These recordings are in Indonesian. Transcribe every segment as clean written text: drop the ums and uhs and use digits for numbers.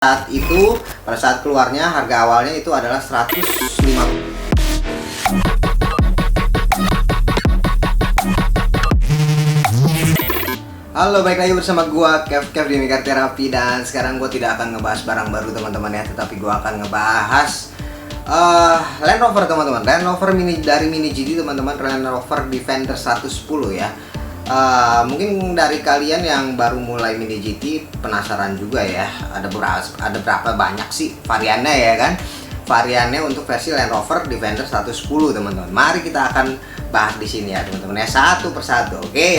Pada saat keluarnya harga awalnya itu adalah 150. Halo, balik lagi bersama gua Kev di Mikar Terapi, dan sekarang gua tidak akan ngebahas barang baru teman-teman ya, tetapi gua akan ngebahas Land Rover teman-teman. Land Rover dari Mini GT teman-teman, Land Rover Defender 110 ya. Mungkin dari kalian yang baru mulai Mini GT penasaran juga ya, ada berapa banyak sih variannya ya kan, variannya untuk versi Land Rover Defender 110 teman-teman. Mari kita akan bahas di sini ya teman-teman ya, satu persatu, oke?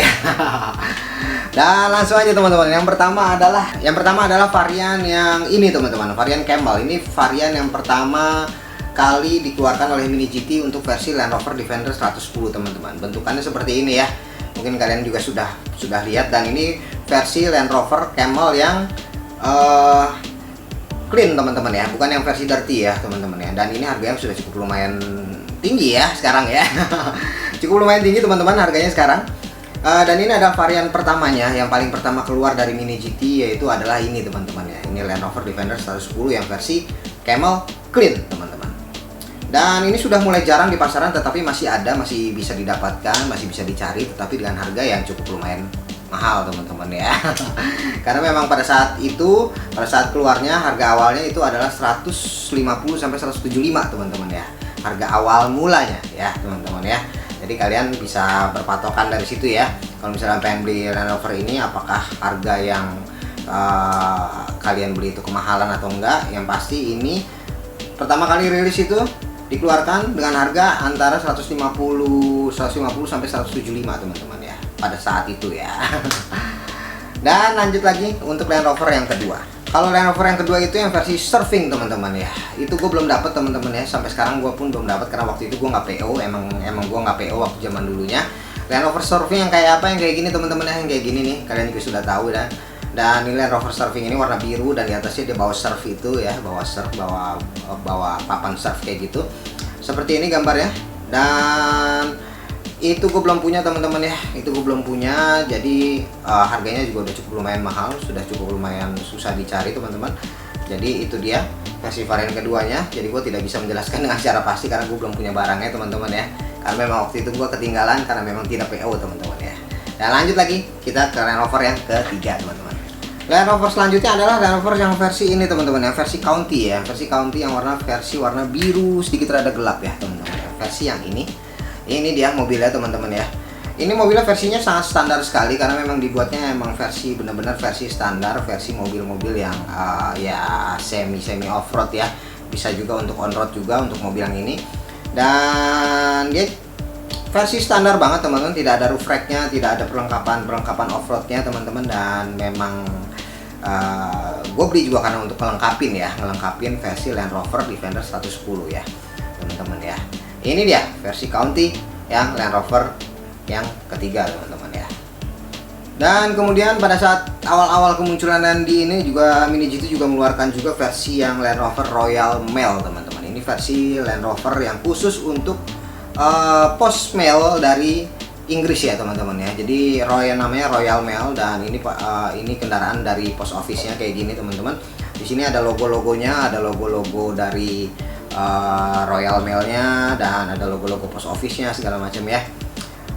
Dan langsung aja teman-teman. Yang pertama adalah varian yang ini teman-teman, varian Camel. Ini varian yang pertama kali dikeluarkan oleh Mini GT untuk versi Land Rover Defender 110 teman-teman. Bentukannya seperti ini ya. Mungkin kalian juga sudah lihat, dan ini versi Land Rover Camel yang clean teman-teman ya, bukan yang versi dirty ya teman-teman ya. Dan ini harganya sudah cukup lumayan tinggi ya sekarang ya. Cukup lumayan tinggi teman-teman harganya sekarang. Dan ini ada varian pertamanya, yang paling pertama keluar dari Mini GT, yaitu adalah ini teman-teman ya. Ini Land Rover Defender 110 yang versi Camel clean teman-teman. Dan ini sudah mulai jarang di pasaran, tetapi masih ada, masih bisa didapatkan, masih bisa dicari, tetapi dengan harga yang cukup lumayan mahal teman-teman ya. Karena memang pada saat keluarnya harga awalnya itu adalah 150 sampai 175 teman-teman ya. Harga awal mulanya ya teman-teman ya. Jadi kalian bisa berpatokan dari situ ya. Kalau misalnya pengen beli Land Rover ini, apakah harga yang kalian beli itu kemahalan atau enggak? Yang pasti ini pertama kali rilis itu dikeluarkan dengan harga antara 150 sampai 175 teman-teman ya, pada saat itu ya. Dan lanjut lagi untuk Land Rover yang kedua. Kalau Land Rover yang kedua itu yang versi surfing teman-teman ya. Itu gue belum dapat teman-teman ya. Sampai sekarang gue pun belum dapat, karena waktu itu gue nggak PO. Emang gue nggak PO waktu zaman dulunya. Land Rover surfing yang kayak apa? Yang kayak gini teman-teman ya, yang kayak gini nih. Kalian juga sudah tahu dan ini Land Rover surfing ini warna biru, dan di atasnya dia bawa surf itu ya, bawa papan surf kayak gitu. Seperti ini gambarnya. Dan itu gue belum punya teman-teman ya, jadi harganya juga udah cukup lumayan mahal, sudah cukup lumayan susah dicari teman-teman. Jadi itu dia versi varian keduanya. Jadi gue tidak bisa menjelaskan dengan secara pasti karena gue belum punya barangnya teman-teman ya, karena memang waktu itu gue ketinggalan karena memang tidak PO teman-teman ya. Dan lanjut lagi kita ke Land Rover yang ketiga teman-teman. Land Rover selanjutnya adalah Land Rover yang versi ini teman-teman ya, versi County ya, versi County yang warna biru sedikit rada gelap ya teman-teman ya. Versi yang ini dia mobilnya teman-teman ya. Ini mobilnya versinya sangat standar sekali, karena memang dibuatnya emang versi benar-benar versi standar, versi mobil-mobil yang ya semi off-road ya. Bisa juga untuk on-road juga untuk mobil yang ini. Dan dia versi standar banget teman-teman, tidak ada roof racknya, tidak ada perlengkapan off-roadnya teman-teman. Dan memang gue beli juga karena untuk ngelengkapin versi Land Rover Defender 110 ya teman-teman ya. Ini dia versi County yang Land Rover yang ketiga teman-teman ya. Dan kemudian pada saat awal-awal kemunculan di ini juga Mini GT juga mengeluarkan juga versi yang Land Rover Royal Mail teman-teman. Ini versi Land Rover yang khusus untuk post mail dari Inggris ya teman-teman ya. Jadi namanya Royal Mail, dan ini kendaraan dari post office-nya kayak gini teman-teman. Di sini ada logo-logonya, ada logo-logo dari Royal Mail-nya, dan ada logo-logo post office-nya segala macam ya.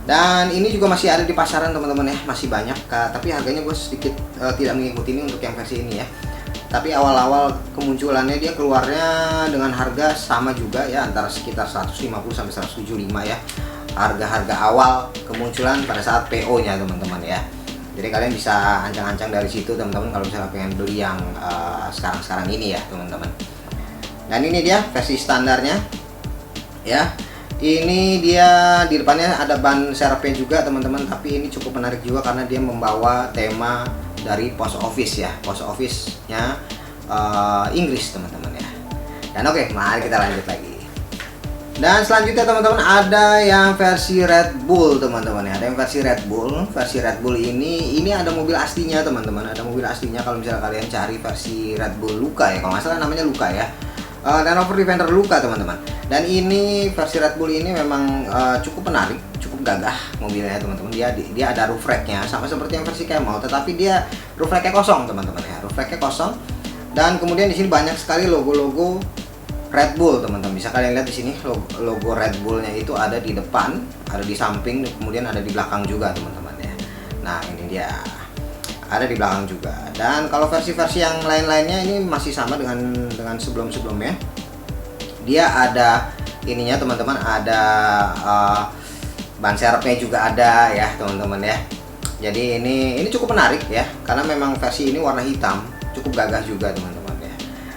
Dan ini juga masih ada di pasaran teman-teman ya, masih banyak tapi harganya gue sedikit tidak mengikuti ini untuk yang versi ini ya. Tapi awal-awal kemunculannya dia keluarnya dengan harga sama juga ya, antara sekitar 150 sampai 175 ya. Harga-harga awal kemunculan pada saat PO-nya teman-teman ya. Jadi kalian bisa ancang-ancang dari situ teman-teman kalau misalnya pengen beli yang sekarang-sekarang ini ya teman-teman. Dan ini dia versi standarnya ya. Ini dia di depannya ada ban serepnya juga teman-teman, tapi ini cukup menarik juga karena dia membawa tema dari post office ya, post office-nya Inggris teman-teman ya. Dan oke, mari kita lanjut lagi. Dan selanjutnya teman-teman ada yang versi Red Bull teman-teman ya. Ada yang versi Red Bull ini ada mobil aslinya teman-teman. Ada mobil aslinya kalau misalnya kalian cari versi Red Bull Luca ya, kalau nggak salah namanya Luca ya. Land Rover Defender Luca teman-teman. Dan ini versi Red Bull ini memang cukup menarik, cukup gagah mobilnya teman-teman. Dia ada roof racknya sama seperti yang versi Camel, tetapi dia roof racknya kosong teman-teman ya. Roof racknya kosong. Dan kemudian di sini banyak sekali logo-logo Red Bull, teman-teman. Bisa kalian lihat di sini logo Red Bullnya itu ada di depan, ada di samping, kemudian ada di belakang juga, teman-teman ya. Nah, ini dia. Ada di belakang juga. Dan kalau versi-versi yang lain-lainnya ini masih sama dengan sebelum-sebelumnya. Dia ada ininya, teman-teman, ada ban serepnya juga ada ya, teman-teman ya. Jadi ini cukup menarik ya, karena memang versi ini warna hitam, cukup gagah juga, teman-teman.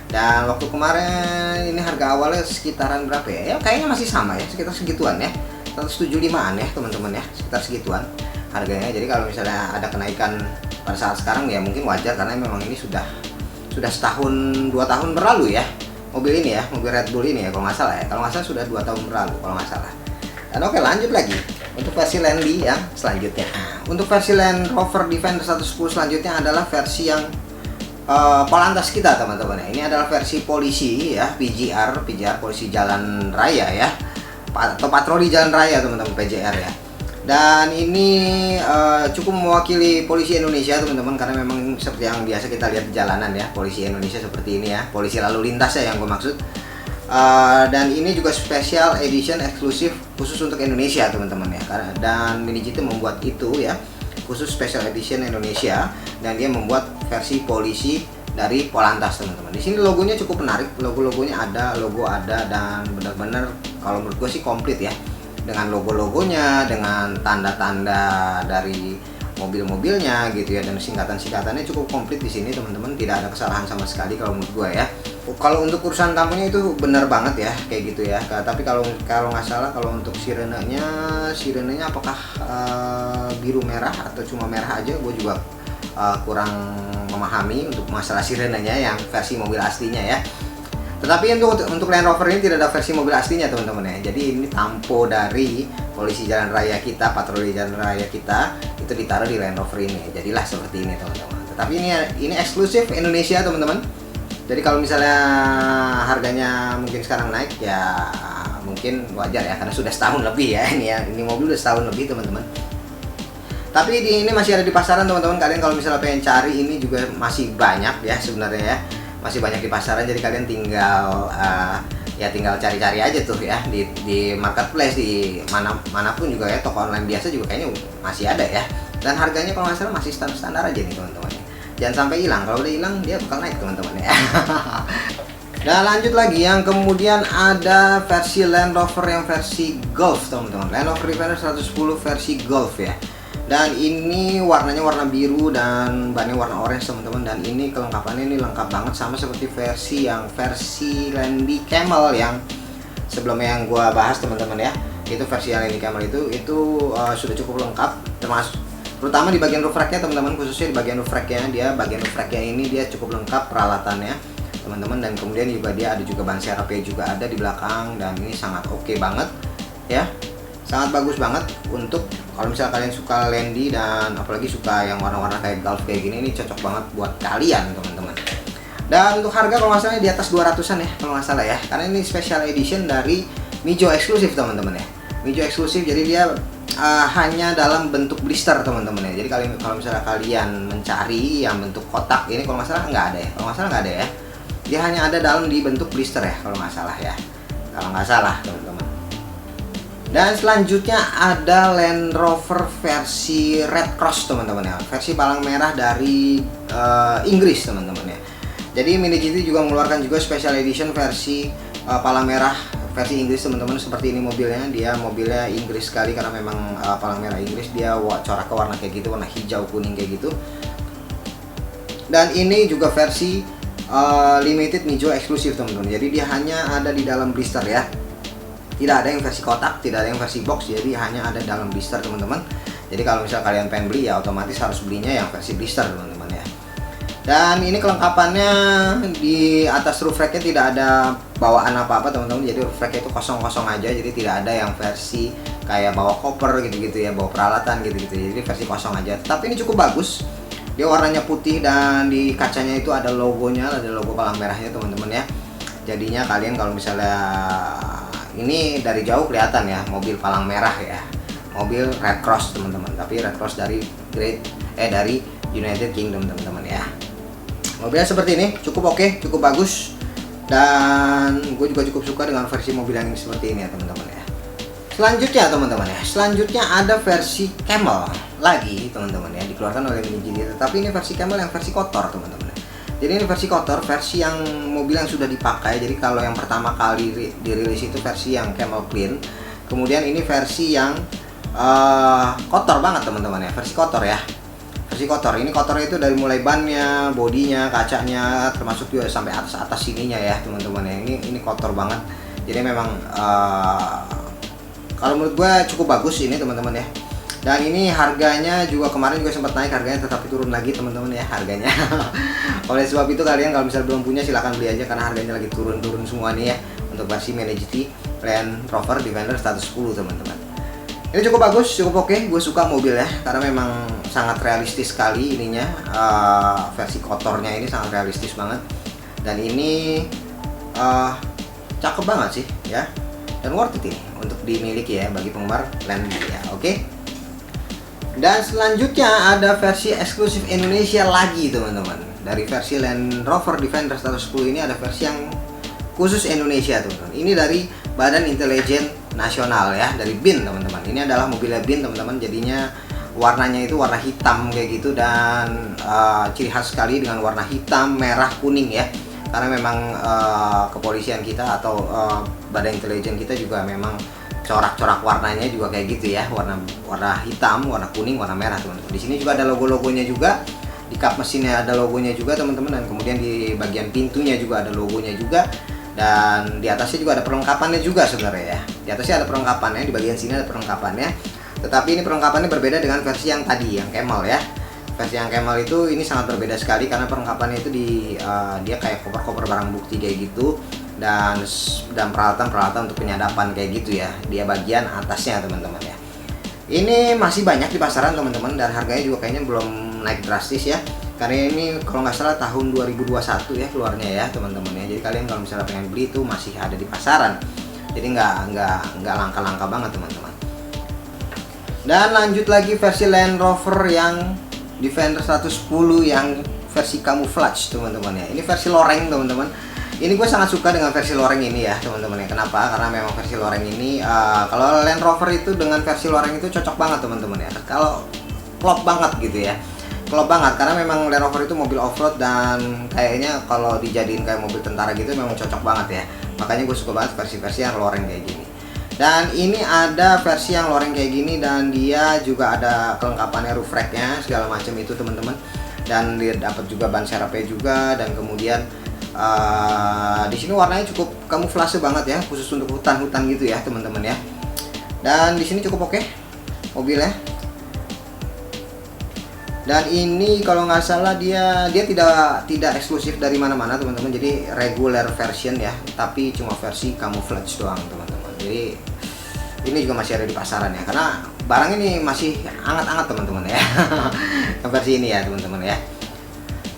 Dan waktu kemarin ini harga awalnya sekitaran berapa ya? Ya kayaknya masih sama ya, sekitar segituan ya. 175-an ya, teman-teman ya, sekitar segituan harganya. Jadi kalau misalnya ada kenaikan pada saat sekarang ya mungkin wajar, karena memang ini sudah setahun 2 tahun berlalu ya. Mobil ini ya, mobil Red Bull ini ya, kalau nggak salah ya. Kalau nggak salah sudah 2 tahun berlalu kalau nggak salah. Dan oke, lanjut lagi untuk versi Landy yang selanjutnya. Untuk versi Land Rover Defender 110 selanjutnya adalah versi yang Polantas kita, teman-teman. Ini adalah versi polisi ya, PJR polisi jalan raya ya, atau patroli jalan raya, teman-teman, PJR ya. Dan ini cukup mewakili polisi Indonesia, teman-teman, karena memang seperti yang biasa kita lihat di jalanan ya, polisi Indonesia seperti ini ya, polisi lalu lintas ya yang gue maksud. Dan ini juga special edition eksklusif khusus untuk Indonesia, teman-teman ya. Dan Mini GT membuat itu ya, khusus special edition Indonesia, dan dia membuat versi polisi dari Polantas, teman-teman. Di sini logonya cukup menarik, logo-logonya ada, dan benar-benar kalau menurut gue sih komplit ya, dengan logo-logonya, dengan tanda-tanda dari mobil-mobilnya gitu ya, dan singkatan-singkatannya cukup komplit di sini, teman-teman. Tidak ada kesalahan sama sekali kalau menurut gue ya. Kalau untuk urusan tamunya itu benar banget ya, kayak gitu ya. Tapi kalau nggak salah, kalau untuk sirenenya apakah biru merah atau cuma merah aja, gue juga kurang memahami untuk masalah sirenenya yang versi mobil aslinya ya. Tetapi untuk Land Rover ini tidak ada versi mobil aslinya, teman-teman ya. Jadi ini tampo dari polisi jalan raya kita, patroli jalan raya kita, itu ditaruh di Land Rover ini. Jadilah seperti ini, teman-teman. Tetapi ini eksklusif Indonesia, teman-teman. Jadi kalau misalnya harganya mungkin sekarang naik ya mungkin wajar ya, karena sudah setahun lebih ya ini ya. Ini mobil udah setahun lebih, teman-teman. Tapi ini masih ada di pasaran, teman-teman. Kalian kalau misalnya pengen cari ini juga masih banyak ya sebenarnya ya. Masih banyak di pasaran, jadi kalian tinggal tinggal cari-cari aja tuh ya di marketplace, di manapun juga ya, toko online biasa juga kayaknya masih ada ya. Dan harganya kalau nggak salah masih standar aja nih, teman-teman. Jangan sampai hilang, kalau udah hilang dia bakal naik, teman-teman ya. Dan lanjut lagi, yang kemudian ada versi Land Rover yang versi Golf, teman-teman. Land Rover Defender 110 versi Golf ya. Dan ini warnanya warna biru dan bannya warna orange, teman-teman. Dan ini kelengkapannya ini lengkap banget, sama seperti versi Landy Camel yang sebelumnya yang gua bahas, teman-teman ya. Itu versi yang Landy Camel itu sudah cukup lengkap, terutama di bagian roof racknya, teman-teman. Khususnya di bagian roof racknya, bagian roof racknya ini dia cukup lengkap peralatannya, teman-teman. Dan kemudian juga dia ada juga ban serepnya juga ada di belakang, dan ini sangat oke banget ya. Sangat bagus banget untuk kalau misalnya kalian suka Landy dan apalagi suka yang warna-warna kayak Golf kayak gini, ini cocok banget buat kalian, teman-teman. Dan untuk harga kalau nggak salah di atas 200-an ya kalau nggak salah ya, karena ini special edition dari Mijo eksklusif, teman-teman ya. Mijo eksklusif, jadi dia hanya dalam bentuk blister, teman-teman ya. Jadi kalau misalnya kalian mencari yang bentuk kotak ini, kalau nggak salah nggak ada ya, dia hanya ada dalam di bentuk blister ya kalau nggak salah ya, teman-teman. Dan selanjutnya ada Land Rover versi Red Cross, teman-teman ya, versi palang merah dari Inggris, teman-teman ya. Jadi Mini GT juga mengeluarkan juga special edition versi palang merah versi Inggris, teman-teman. Seperti ini mobilnya Inggris sekali, karena memang palang merah Inggris, dia coraknya warna kayak gitu, warna hijau kuning kayak gitu. Dan ini juga versi limited Mijo eksklusif, teman-teman. Jadi dia hanya ada di dalam blister ya. Tidak ada yang versi kotak, tidak ada yang versi box, jadi hanya ada dalam blister, teman-teman. Jadi kalau misalnya kalian pengen beli ya otomatis harus belinya yang versi blister, teman-teman ya. Dan ini kelengkapannya di atas roof racknya tidak ada bawaan apa-apa, teman-teman. Jadi roof racknya itu kosong-kosong aja, jadi tidak ada yang versi kayak bawa koper gitu-gitu ya, bawa peralatan gitu-gitu. Jadi versi kosong aja. Tapi ini cukup bagus. Dia warnanya putih dan di kacanya itu ada logonya, ada logo palang merahnya, teman-teman ya. Jadinya kalian kalau misalnya ini dari jauh kelihatan ya, mobil palang merah ya, mobil Red Cross, teman-teman. Tapi Red Cross dari dari United Kingdom, teman-teman ya. Mobilnya seperti ini, cukup oke, cukup bagus. Dan gue juga cukup suka dengan versi mobil yang seperti ini ya teman-teman ya. Selanjutnya teman-teman ya, selanjutnya ada versi camel lagi teman-teman ya, dikeluarkan oleh Mini GT, tetapi ini versi camel yang versi kotor teman-teman ya. Jadi ini versi kotor, versi yang mobil yang sudah dipakai. Jadi kalau yang pertama kali dirilis itu versi yang camel clean, kemudian ini versi yang kotor banget teman-teman ya, versi kotor ya. Versi kotor, ini kotornya itu dari mulai bannya, bodinya, kacanya, termasuk juga sampai atas sininya ya teman-teman ya. Ini kotor banget. Jadi memang kalau menurut gue cukup bagus ini teman-teman ya. Dan ini harganya juga kemarin juga sempat naik harganya, tetapi turun lagi teman-teman ya harganya. Oleh sebab itu kalian kalau misalnya belum punya silahkan beli aja, karena harganya lagi turun semua nih ya untuk versi Mini GT Land Rover Defender 110 teman-teman. Ini cukup bagus, cukup oke. Gue suka mobilnya karena memang sangat realistis sekali ininya. Versi kotornya ini sangat realistis banget. Dan ini cakep banget sih ya. Dan worth it ini untuk dimiliki ya bagi penggemar Land ya. Oke. Dan selanjutnya ada versi eksklusif Indonesia lagi teman-teman. Dari versi Land Rover Defender 110 ini ada versi yang khusus Indonesia teman-teman. Ini dari Badan Intelijen Nasional ya, dari BIN teman-teman. Ini adalah mobilnya BIN teman-teman, jadinya warnanya itu warna hitam kayak gitu, dan ciri khas sekali dengan warna hitam, merah, kuning ya. Karena memang kepolisian kita atau Badan Intelijen kita juga memang corak-corak warnanya juga kayak gitu ya, warna hitam, warna kuning, warna merah teman-teman. Di sini juga ada logo-logonya juga, di kap mesinnya ada logonya juga teman-teman, dan kemudian di bagian pintunya juga ada logonya juga. Dan di atasnya juga ada perlengkapannya juga sebenarnya ya. Di atasnya ada perlengkapannya, di bagian sini ada perlengkapannya. Tetapi ini perlengkapannya berbeda dengan versi yang tadi, yang camel ya. Versi yang camel itu ini sangat berbeda sekali karena perlengkapannya itu dia kayak koper-koper barang bukti kayak gitu, dan peralatan-peralatan untuk penyadapan kayak gitu ya. Dia bagian atasnya teman-teman ya. Ini masih banyak di pasaran teman-teman, dan harganya juga kayaknya belum naik drastis ya. Karena ini kalau nggak salah tahun 2021 ya keluarnya ya teman-teman ya. Jadi kalian kalau misalnya pengen beli itu masih ada di pasaran. Jadi nggak langka-langka banget teman-teman. Dan lanjut lagi versi Land Rover yang Defender 110 yang versi camouflage teman-teman ya. Ini versi loreng teman-teman. Ini gue sangat suka dengan versi loreng ini ya teman-teman ya. Kenapa? Karena memang versi loreng ini kalau Land Rover itu dengan versi loreng itu cocok banget teman-teman ya. Kalau klop banget gitu ya. Klop banget karena memang Land Rover itu mobil off-road, dan kayaknya kalau dijadiin kayak mobil tentara gitu memang cocok banget ya. Makanya gue suka banget versi-versi yang loreng kayak gini. Dan ini ada versi yang loreng kayak gini, dan dia juga ada kelengkapannya roof rack-nya segala macam itu teman-teman. Dan dia dapat juga ban serepnya juga, dan kemudian di sini warnanya cukup kamuflase banget ya, khusus untuk hutan-hutan gitu ya teman-teman ya. Dan di sini cukup oke mobilnya. Dan ini kalau nggak salah dia tidak eksklusif dari mana-mana teman-teman. Jadi regular version ya, tapi cuma versi camouflage doang teman-teman. Jadi ini juga masih ada di pasaran ya, karena barang ini masih hangat-hangat teman-teman ya. Versi ini ya teman-teman ya.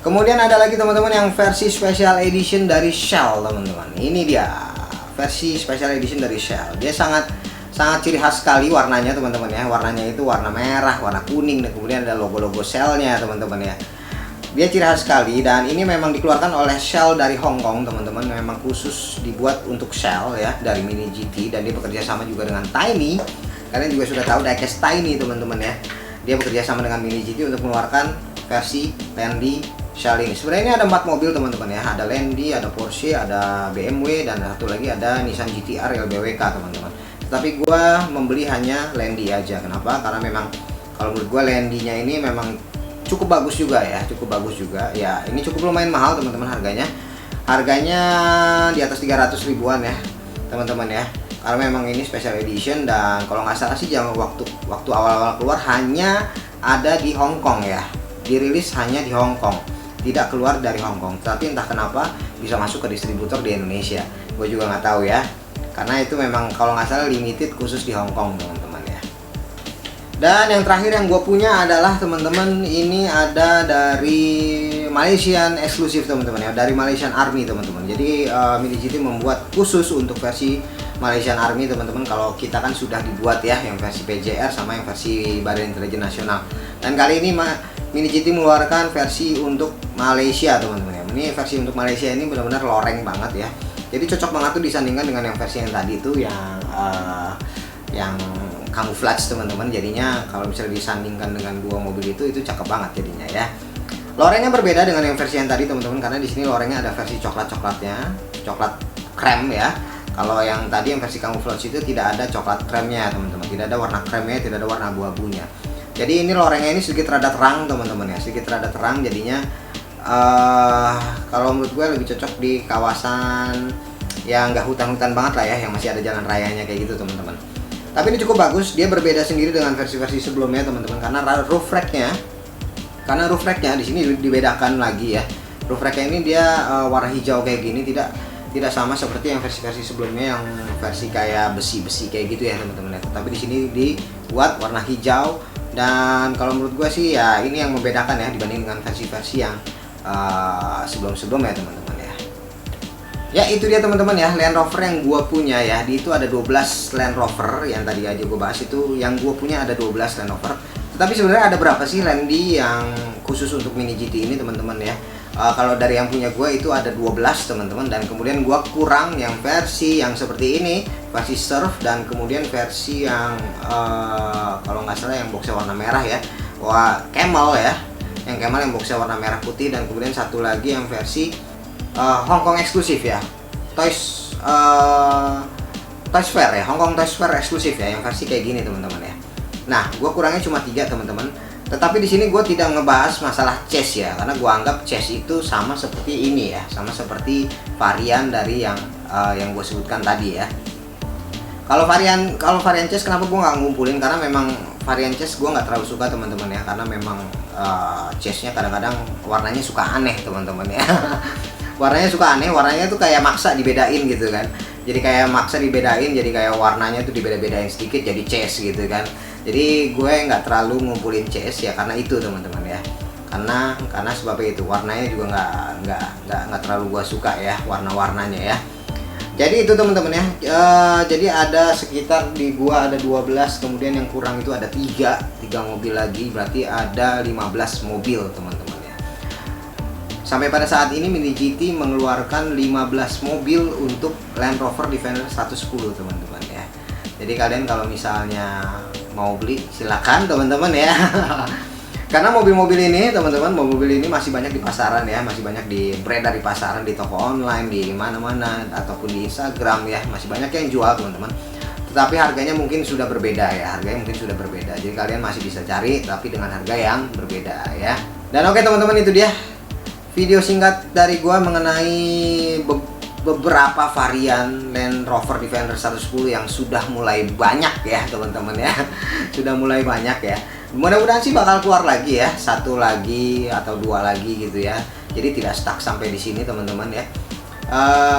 Kemudian ada lagi teman-teman yang versi special edition dari Shell teman-teman. Ini dia versi special edition dari Shell. Dia sangat ciri khas sekali warnanya teman-teman ya. Warnanya itu warna merah, warna kuning, dan kemudian ada logo-logo Shell-nya teman-teman ya. Dia ciri khas sekali, dan ini memang dikeluarkan oleh Shell dari Hong Kong teman-teman. Memang khusus dibuat untuk Shell ya, dari Mini GT, dan dia bekerja sama juga dengan Tiny. Kalian juga sudah tahu diecast Tiny teman-teman ya. Dia bekerja sama dengan Mini GT untuk mengeluarkan versi Landy Shell ini. Sebenarnya ini ada 4 mobil teman-teman ya. Ada Landy, ada Porsche, ada BMW, dan satu lagi ada Nissan GT-R LBWK teman-teman. Tapi gue membeli hanya Landy aja. Kenapa? Karena memang kalau menurut gue Landy-nya ini memang cukup bagus juga ya, cukup bagus juga ya. Ini cukup lumayan mahal teman-teman harganya. Harganya di atas 300 ribuan ya teman-teman ya. Karena memang ini special edition, dan kalau nggak salah sih jam waktu awal-awal keluar hanya ada di Hong Kong ya. Dirilis hanya di Hong Kong, tidak keluar dari Hong Kong. Tapi entah kenapa bisa masuk ke distributor di Indonesia. Gue juga nggak tahu ya. Karena itu memang kalau nggak salah limited khusus di Hong Kong teman-teman ya. Dan yang terakhir yang gue punya adalah teman-teman, ini ada dari Malaysian eksklusif teman-teman ya, dari Malaysian Army teman-teman. Jadi Mini GT membuat khusus untuk versi Malaysian Army teman-teman. Kalau kita kan sudah dibuat ya yang versi PJR sama yang versi Badan Intelijen Nasional. Dan kali ini Mini GT mengeluarkan versi untuk Malaysia teman-teman ya. Ini versi untuk Malaysia ini benar-benar loreng banget ya. Jadi cocok banget tuh disandingkan dengan yang versi yang tadi itu yang camouflage teman-teman. Jadinya kalau misalnya disandingkan dengan dua mobil itu cakep banget jadinya ya. Lorengnya berbeda dengan yang versi yang tadi teman-teman, karena di sini lorengnya ada versi coklat-coklatnya, coklat krem ya. Kalau yang tadi yang versi camouflage itu tidak ada coklat kremnya teman-teman, tidak ada warna kremnya, tidak ada warna abu-abunya. Jadi ini lorengnya ini sedikit rada terang teman-teman ya, sedikit rada terang jadinya kalau menurut gue lebih cocok di kawasan yang nggak hutan-hutan banget lah ya, yang masih ada jalan rayanya kayak gitu teman-teman. Tapi ini cukup bagus, dia berbeda sendiri dengan versi-versi sebelumnya teman-teman, karena roof racknya di sini dibedakan lagi ya. Roof racknya ini dia warna hijau kayak gini, tidak sama seperti yang versi-versi sebelumnya yang versi kayak besi-besi kayak gitu ya teman-teman. Tapi di sini dibuat warna hijau. Dan kalau menurut gue sih ya ini yang membedakan ya dibanding dengan versi-versi yang sebelum-sebelumnya teman-teman ya. Ya itu dia teman-teman ya, Land Rover yang gue punya ya. Di itu ada 12 Land Rover yang tadi aja gue bahas, itu yang gue punya ada 12 Land Rover. Tetapi sebenarnya ada berapa sih Landy yang khusus untuk Mini GT ini teman-teman ya. Kalau dari yang punya gue itu ada 12 teman-teman, dan kemudian gue kurang yang versi yang seperti ini, versi surf, dan kemudian versi yang kalau nggak salah yang boxnya warna merah ya, camel ya, yang camel yang boxnya warna merah putih, dan kemudian satu lagi yang versi Hong Kong eksklusif ya, Toys Fair ya, Hong Kong Toys Fair eksklusif ya, yang versi kayak gini teman-teman ya. Nah, gue kurangnya cuma 3 teman-teman. Tetapi di sini gue tidak ngebahas masalah chase ya, karena gue anggap chase itu sama seperti ini ya, sama seperti varian dari yang gue sebutkan tadi ya. Kalau varian chase kenapa gue nggak ngumpulin? Karena memang varian chase gue nggak terlalu suka teman-teman ya, karena memang chase-nya kadang-kadang warnanya suka aneh teman-teman ya. Warnanya suka aneh, warnanya tuh kayak maksa dibedain gitu kan. Jadi kayak maksa dibedain, jadi kayak warnanya tuh dibeda-bedain sedikit jadi chase gitu kan. Jadi gue nggak terlalu ngumpulin CS ya karena itu teman-teman ya, karena sebabnya itu warnanya juga nggak terlalu gue suka ya warna-warnanya ya. Jadi itu teman-teman ya, jadi ada sekitar di gua ada 12, kemudian yang kurang itu ada 3 mobil lagi, berarti ada 15 mobil teman-teman ya. Sampai pada saat ini Mini GT mengeluarkan 15 mobil untuk Land Rover Defender 110 teman-teman ya. Jadi kalian kalau misalnya mau beli silakan teman-teman ya. Karena mobil-mobil ini teman-teman, mobil ini masih banyak di pasaran ya, masih banyak beredar di pasaran, di toko online, di mana-mana ataupun di Instagram ya, masih banyak yang jual teman-teman. Tetapi harganya mungkin sudah berbeda ya, Jadi kalian masih bisa cari tapi dengan harga yang berbeda ya. Dan oke teman-teman, itu dia video singkat dari gua mengenai beberapa varian Land Rover Defender 110 yang sudah mulai banyak ya teman-teman ya. Sudah mulai banyak ya. Mudah-mudahan sih bakal keluar lagi ya, 1 lagi atau 2 lagi gitu ya. Jadi tidak stuck sampai di sini teman-teman ya.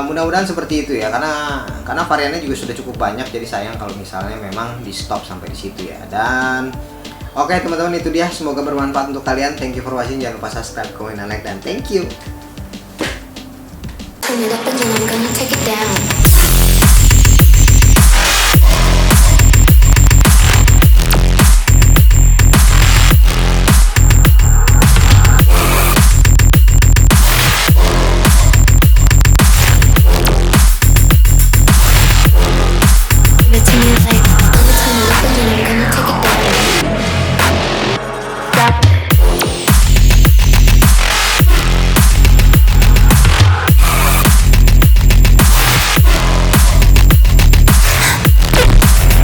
Mudah-mudahan seperti itu ya, karena variannya juga sudah cukup banyak. Jadi sayang kalau misalnya memang di stop sampai di situ ya. Dan oke teman-teman, itu dia, semoga bermanfaat untuk kalian. Thank you for watching. Jangan lupa subscribe, comment, dan like, dan thank you. Turn it up and then I'm gonna take it down.